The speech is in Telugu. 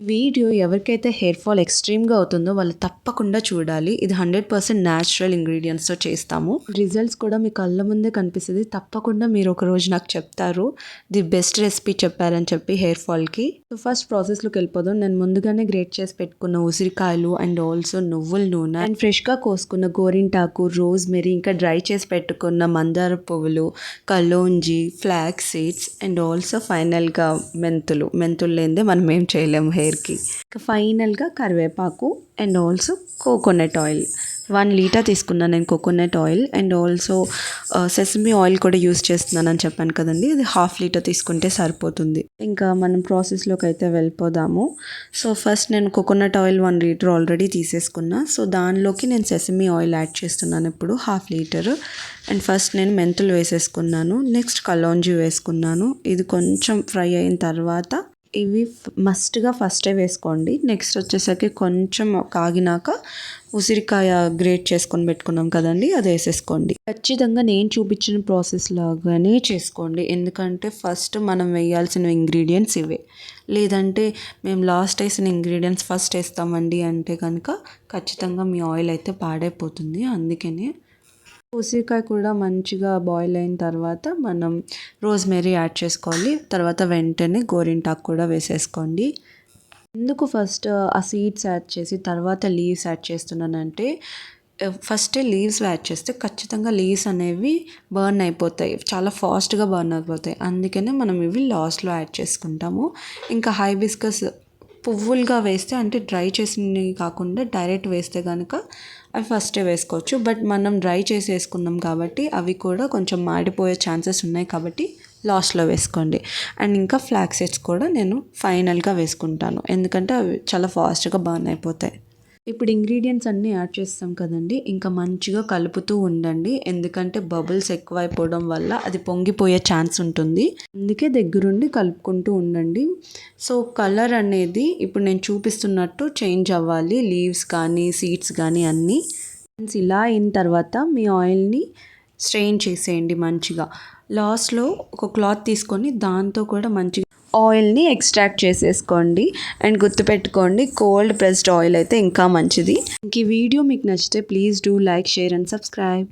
వీడియో ఎవరికైతే హెయిర్ ఫాల్ ఎక్స్ట్రీమ్‌గా అవుతుందో వాళ్ళు తప్పకుండా చూడాలి. ఇది 100% న్యాచురల్ ఇంగ్రీడియెంట్స్‌తో చేస్తాము. రిజల్ట్స్ కూడా మీ కళ్ళ ముందే కనిపిస్తది. తప్పకుండా మీరు ఒకరోజు నాకు చెప్తారు. ది బెస్ట్ రెసిపీ చెప్పారని చెప్పి హెయిర్ ఫాల్‌కి. సో ఫస్ట్ ప్రాసెస్‌లోకి వెళ్ళిపోదాం. నేను ముందుగానే గ్రేట్ చేసి పెట్టుకున్న ఉసిరికాయలు అండ్ ఆల్సో నువ్వుల నూనె అండ్ ఫ్రెష్‌గా కోసుకున్న గోరింటాకు, రోజ్‌మెరీ ఇంకా డ్రై చేసి పెట్టుకున్న మందార పువ్వులు, kalonji, flax seeds and also ఫైనల్‌గా మెంతులు లేనిదే మనం ఏం చేయలేము హెయిర్‌కి. ఫైనల్గా కరివేపాకు and also coconut oil 1 litre తీసుకున్నాను నేను coconut oil and also sesame oil కూడా యూస్ చేస్తున్నానని చెప్పాను కదండి. ఇది 1/2 లీటర్ తీసుకుంటే సరిపోతుంది. ఇంకా మనం ప్రాసెస్లోకి అయితే వెళ్ళిపోదాము. సో ఫస్ట్ నేను కోకోనట్ ఆయిల్ 1 లీటర్ ఆల్రెడీ తీసేసుకున్నా. సో దానిలోకి నేను సెసమీ ఆయిల్ యాడ్ చేస్తున్నాను ఇప్పుడు 1/2 లీటర్. అండ్ ఫస్ట్ నేను మెంతులు వేసేసుకున్నాను. నెక్స్ట్ కలోంజీ వేసుకున్నాను. ఇది కొంచెం ఫ్రై అయిన తర్వాత ఇవి మస్ట్గా ఫస్టే వేసుకోండి. నెక్స్ట్ వచ్చేసరికి కొంచెం కాగినాక ఉసిరికాయ గ్రేట్ చేసుకొని పెట్టుకున్నాం కదండి, అది వేసేసుకోండి. ఖచ్చితంగా నేను చూపించిన ప్రాసెస్ లాగానే చేసుకోండి. ఎందుకంటే ఫస్ట్ మనం వేయాల్సిన ఇంగ్రీడియంట్స్ ఇవే. లేదంటే మేము లాస్ట్ వేసిన ఇంగ్రీడియంట్స్ ఫస్ట్ వేస్తామండి అంటే కనుక ఖచ్చితంగా మీ ఆయిల్ అయితే పాడైపోతుంది. అందుకనే ఉసిరికాయ కూడా మంచిగా బాయిల్ అయిన తర్వాత మనం రోజ్మెరీ యాడ్ చేసుకోవాలి. తర్వాత వెంటనే గోరింటాకు కూడా వేసేసుకోండి. ఎందుకు ఫస్ట్ ఆ సీడ్స్ యాడ్ చేసి తర్వాత లీవ్స్ యాడ్ చేస్తున్నానంటే ఫస్టే లీవ్స్ యాడ్ చేస్తే ఖచ్చితంగా లీవ్స్ అనేవి బర్న్ అయిపోతాయి, చాలా ఫాస్ట్గా బర్న్ అయిపోతాయి. అందుకనే మనం ఇవి లాస్ట్లో యాడ్ చేసుకుంటాము. ఇంకా హైబిస్కస్ పువ్వులుగా వేస్తే అంటే డ్రై చేసినవి కాకుండా డైరెక్ట్ వేస్తే కనుక అవి ఫస్టే వేసుకోవచ్చు. బట్ మనం డ్రై చేసి వేసుకున్నాం కాబట్టి అవి కూడా కొంచెం మాడిపోయే ఛాన్సెస్ ఉన్నాయి కాబట్టి లాస్ట్లో వేసుకోండి. అండ్ ఇంకా ఫ్లాక్స్ సీడ్స్ కూడా నేను ఫైనల్గా వేసుకుంటాను, ఎందుకంటే అవి చాలా ఫాస్ట్గా బర్న్ అయిపోతాయి. ఇప్పుడు ఇంగ్రీడియంట్స్ అన్నీ యాడ్ చేస్తాం కదండి, ఇంకా మంచిగా కలుపుతూ ఉండండి. ఎందుకంటే బబుల్స్ ఎక్కువైపోవడం వల్ల అది పొంగిపోయే ఛాన్స్ ఉంటుంది. అందుకే దగ్గరుండి కలుపుకుంటూ ఉండండి. సో కలర్ అనేది ఇప్పుడు నేను చూపిస్తున్నట్టు చేంజ్ అవ్వాలి, లీవ్స్ కానీ సీడ్స్ కానీ అన్నీ. ఇలా అయిన తర్వాత మీ ఆయిల్ని స్ట్రెయిన్ చేసేయండి మంచిగా. లాస్ట్లో ఒక క్లాత్ తీసుకొని దాంతో కూడా మంచిగా ఆయిల్ని ఎక్స్ట్రాక్ట్ చేసేసుకోండి. అండ్ గుర్తుపెట్టుకోండి, కోల్డ్ ప్రెస్డ్ ఆయిల్ అయితే ఇంకా మంచిది. ఇంక ఈ వీడియో మీకు నచ్చితే please do like, share and subscribe.